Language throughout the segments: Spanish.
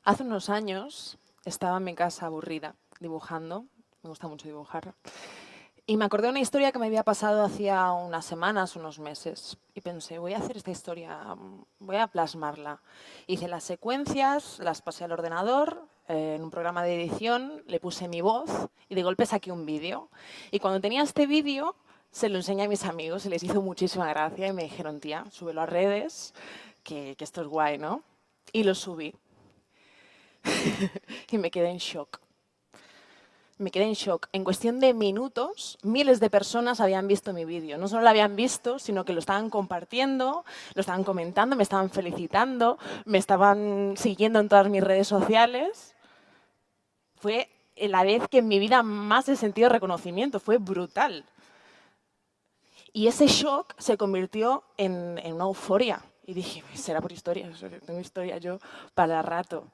Hace unos años estaba en mi casa aburrida, dibujando. Me gusta mucho dibujar. Y me acordé de una historia que me había pasado hacía unas semanas, unos meses. Y pensé, voy a hacer esta historia, voy a plasmarla. Hice las secuencias, las pasé al ordenador, en un programa de edición, le puse mi voz y de golpe saqué un vídeo. Y cuando tenía este vídeo, se lo enseñé a mis amigos y les hizo muchísima gracia y me dijeron, tía, súbelo a redes, que esto es guay, ¿no? Y lo subí. Y me quedé en shock. Me quedé en shock. En cuestión de minutos, miles de personas habían visto mi vídeo. No solo lo habían visto, sino que lo estaban compartiendo, lo estaban comentando, me estaban felicitando, me estaban siguiendo en todas mis redes sociales. Fue la vez que en mi vida más he sentido reconocimiento. Fue brutal. Y ese shock se convirtió en una euforia. Y dije, será por historia, tengo historia yo para rato.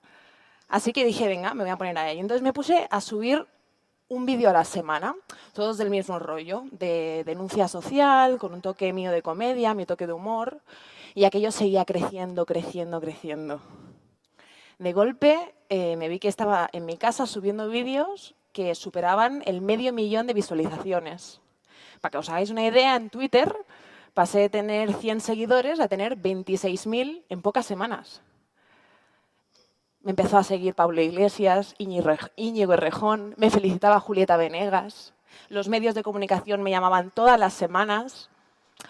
Así que dije, venga, me voy a poner a ello. Entonces me puse a subir un vídeo a la semana, todos del mismo rollo, de denuncia social, con un toque mío de comedia, mi toque de humor, y aquello seguía creciendo, creciendo, creciendo. De golpe me vi que estaba en mi casa subiendo vídeos que superaban el 500.000 de visualizaciones. Para que os hagáis una idea, en Twitter pasé de tener 100 seguidores a tener 26.000 en pocas semanas. Me empezó a seguir Pablo Iglesias, Íñigo Errejón, me felicitaba Julieta Venegas. Los medios de comunicación me llamaban todas las semanas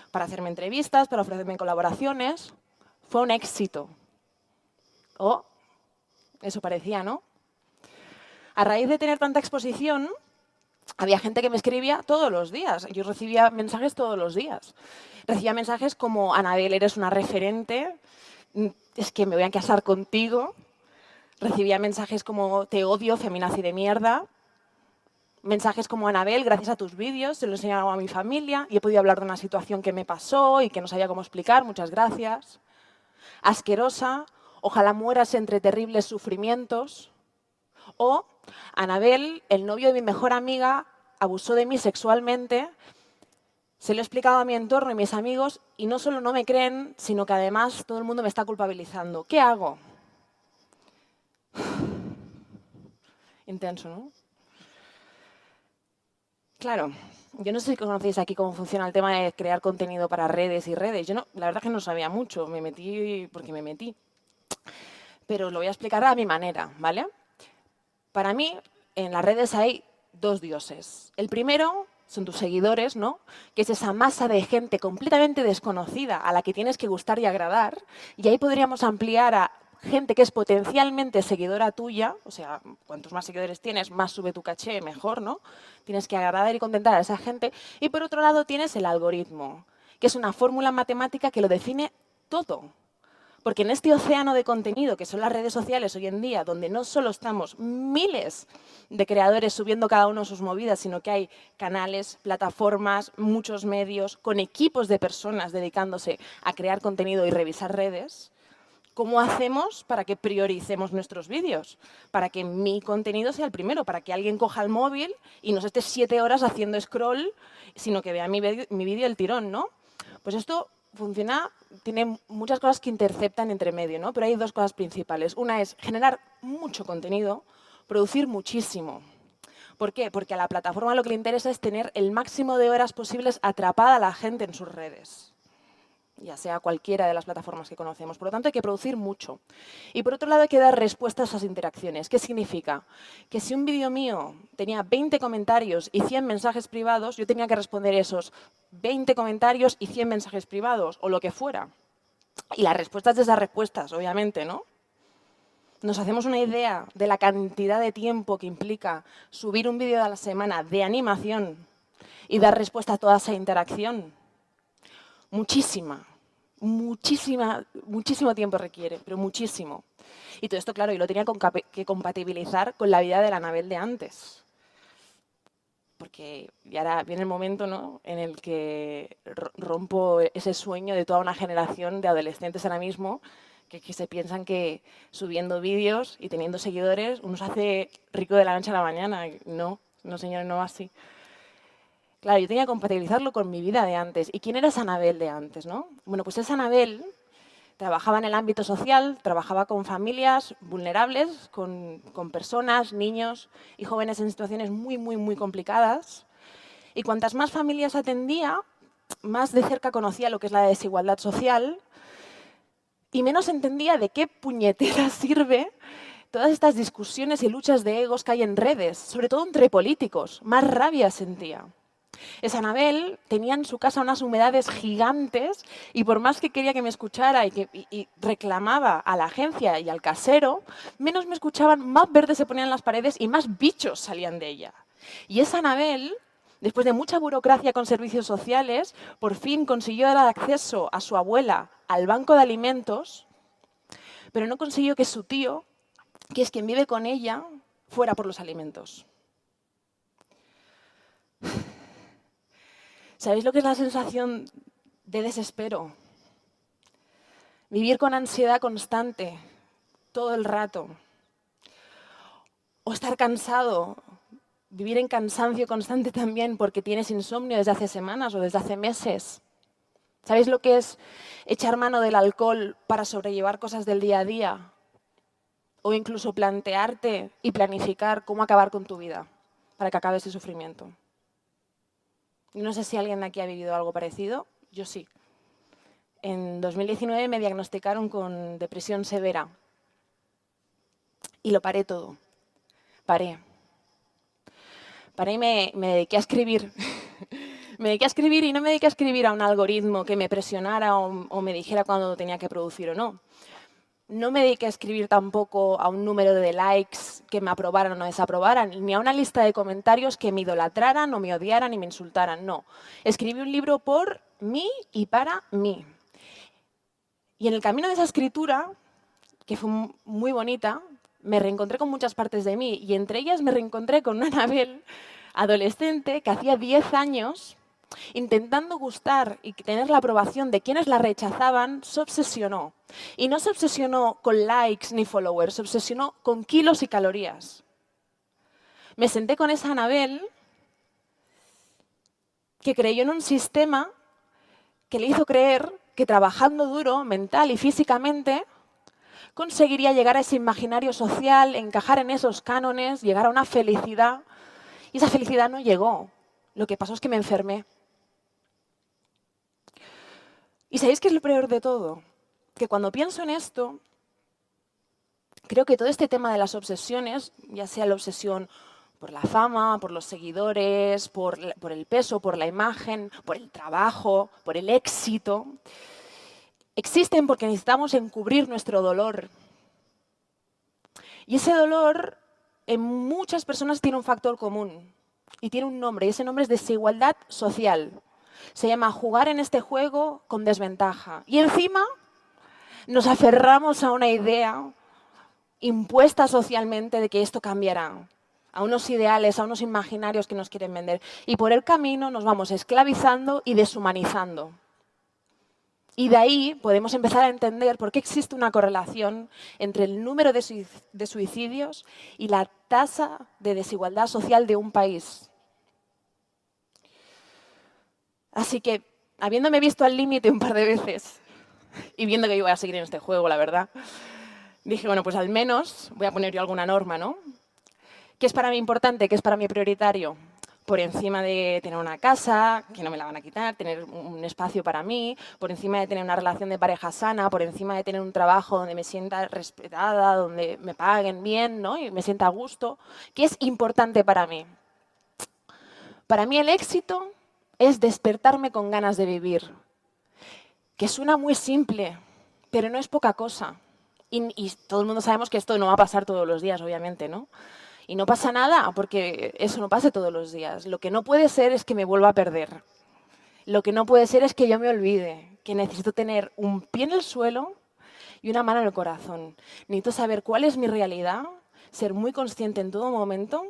para hacerme entrevistas, para ofrecerme colaboraciones. Fue un éxito. Oh, eso parecía, ¿no? A raíz de tener tanta exposición, había gente que me escribía todos los días. Yo recibía mensajes todos los días. Recibía mensajes como, Anabel, eres una referente, es que me voy a casar contigo. Recibía mensajes como, te odio, feminazi de mierda. Mensajes como, Anabel, gracias a tus vídeos, se lo he enseñado a mi familia y he podido hablar de una situación que me pasó y que no sabía cómo explicar, muchas gracias. Asquerosa, ojalá mueras entre terribles sufrimientos. O, Anabel, el novio de mi mejor amiga, abusó de mí sexualmente. Se lo he explicado a mi entorno y mis amigos y no solo no me creen, sino que además todo el mundo me está culpabilizando. ¿Qué hago? Intenso, ¿no? Claro, yo no sé si conocéis aquí cómo funciona el tema de crear contenido para redes y redes. Yo no, la verdad es que no sabía mucho, me metí porque me metí. Pero os lo voy a explicar a mi manera, ¿vale? Para mí, en las redes hay dos dioses. El primero son tus seguidores, ¿no? Que es esa masa de gente completamente desconocida a la que tienes que gustar y agradar. Y ahí podríamos ampliar a gente que es potencialmente seguidora tuya, o sea, cuantos más seguidores tienes, más sube tu caché, mejor, ¿no? Tienes que agradar y contentar a esa gente. Y por otro lado tienes el algoritmo, que es una fórmula matemática que lo define todo. Porque en este océano de contenido que son las redes sociales hoy en día, donde no solo estamos miles de creadores subiendo cada uno sus movidas, sino que hay canales, plataformas, muchos medios, con equipos de personas dedicándose a crear contenido y revisar redes, ¿cómo hacemos para que prioricemos nuestros vídeos? Para que mi contenido sea el primero, para que alguien coja el móvil y no se esté 7 horas haciendo scroll, sino que vea mi vídeo el tirón, ¿no? Pues esto funciona, tiene muchas cosas que interceptan entre medio, ¿no? Pero hay dos cosas principales. Una es generar mucho contenido, producir muchísimo. ¿Por qué? Porque a la plataforma lo que le interesa es tener el máximo de horas posibles atrapada a la gente en sus redes, ya sea cualquiera de las plataformas que conocemos. Por lo tanto, hay que producir mucho. Y por otro lado, hay que dar respuesta a esas interacciones. ¿Qué significa? Que si un vídeo mío tenía 20 comentarios y 100 mensajes privados, yo tenía que responder esos 20 comentarios y 100 mensajes privados, o lo que fuera. Y las respuestas de esas respuestas, obviamente, ¿no? Nos hacemos una idea de la cantidad de tiempo que implica subir un vídeo a la semana de animación y dar respuesta a toda esa interacción. Muchísimo tiempo requiere, pero muchísimo. Y todo esto, claro, yo lo tenía que compatibilizar con la vida de la Anabel de antes. Porque ya ahora viene el momento, ¿no?, en el que rompo ese sueño de toda una generación de adolescentes ahora mismo que se piensan que subiendo vídeos y teniendo seguidores uno se hace rico de la noche a la mañana. No, no señores, no va así. Claro, yo tenía que compatibilizarlo con mi vida de antes. ¿Y quién era esa Anabel de antes, no? Bueno, pues esa Anabel Trabajaba en el ámbito social, trabajaba con familias vulnerables, con personas, niños y jóvenes en situaciones muy, muy, muy complicadas. Y cuantas más familias atendía, más de cerca conocía lo que es la desigualdad social y menos entendía de qué puñetera sirve todas estas discusiones y luchas de egos que hay en redes, sobre todo entre políticos. Más rabia sentía. Esa Anabel tenía en su casa unas humedades gigantes y por más que quería que me escuchara y reclamaba a la agencia y al casero, menos me escuchaban, más verdes se ponían las paredes y más bichos salían de ella. Y esa Anabel, después de mucha burocracia con servicios sociales, por fin consiguió dar acceso a su abuela al banco de alimentos, pero no consiguió que su tío, que es quien vive con ella, fuera por los alimentos. ¿Sabéis lo que es la sensación de desespero? Vivir con ansiedad constante, todo el rato. O estar cansado, vivir en cansancio constante también porque tienes insomnio desde hace semanas o desde hace meses. ¿Sabéis lo que es echar mano del alcohol para sobrellevar cosas del día a día? O incluso plantearte y planificar cómo acabar con tu vida para que acabe ese sufrimiento. No sé si alguien de aquí ha vivido algo parecido, yo sí. En 2019 me diagnosticaron con depresión severa y lo paré todo. Paré y me dediqué a escribir. Me dediqué a escribir y no me dediqué a escribir a un algoritmo que me presionara o me dijera cuándo tenía que producir o no. No me dediqué a escribir tampoco a un número de likes que me aprobaran o no desaprobaran, ni a una lista de comentarios que me idolatraran o me odiaran y me insultaran, no. Escribí un libro por mí y para mí. Y en el camino de esa escritura, que fue muy bonita, me reencontré con muchas partes de mí y entre ellas me reencontré con una Anabel adolescente que hacía 10 años, intentando gustar y tener la aprobación de quienes la rechazaban, se obsesionó. Y no se obsesionó con likes ni followers, se obsesionó con kilos y calorías. Me senté con esa Anabel que creyó en un sistema que le hizo creer que trabajando duro, mental y físicamente, conseguiría llegar a ese imaginario social, encajar en esos cánones, llegar a una felicidad. Y esa felicidad no llegó. Lo que pasó es que me enfermé. ¿Y sabéis qué es lo peor de todo? Que cuando pienso en esto, creo que todo este tema de las obsesiones, ya sea la obsesión por la fama, por los seguidores, por el peso, por la imagen, por el trabajo, por el éxito, existen porque necesitamos encubrir nuestro dolor. Y ese dolor en muchas personas tiene un factor común y tiene un nombre, y ese nombre es desigualdad social. Se llama jugar en este juego con desventaja. Y encima nos aferramos a una idea impuesta socialmente de que esto cambiará, a unos ideales, a unos imaginarios que nos quieren vender. Y por el camino nos vamos esclavizando y deshumanizando. Y de ahí podemos empezar a entender por qué existe una correlación entre el número de suicidios y la tasa de desigualdad social de un país. Así que, habiéndome visto al límite un par de veces y viendo que iba a seguir en este juego, la verdad, dije, bueno, pues al menos voy a poner yo alguna norma, ¿no? ¿Qué es para mí importante? ¿Qué es para mí prioritario? Por encima de tener una casa, que no me la van a quitar, tener un espacio para mí, por encima de tener una relación de pareja sana, por encima de tener un trabajo donde me sienta respetada, donde me paguen bien, ¿no? Y me sienta a gusto. ¿Qué es importante para mí? Para mí el éxito es despertarme con ganas de vivir, que suena muy simple, pero no es poca cosa. Y todo el mundo sabemos que esto no va a pasar todos los días, obviamente, ¿no? Y no pasa nada porque eso no pase todos los días. Lo que no puede ser es que me vuelva a perder. Lo que no puede ser es que yo me olvide, que necesito tener un pie en el suelo y una mano en el corazón. Necesito saber cuál es mi realidad, ser muy consciente en todo momento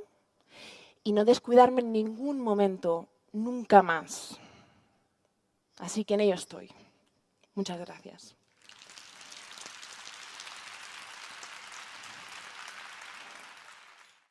y no descuidarme en ningún momento, nunca más. Así que en ello estoy. Muchas gracias.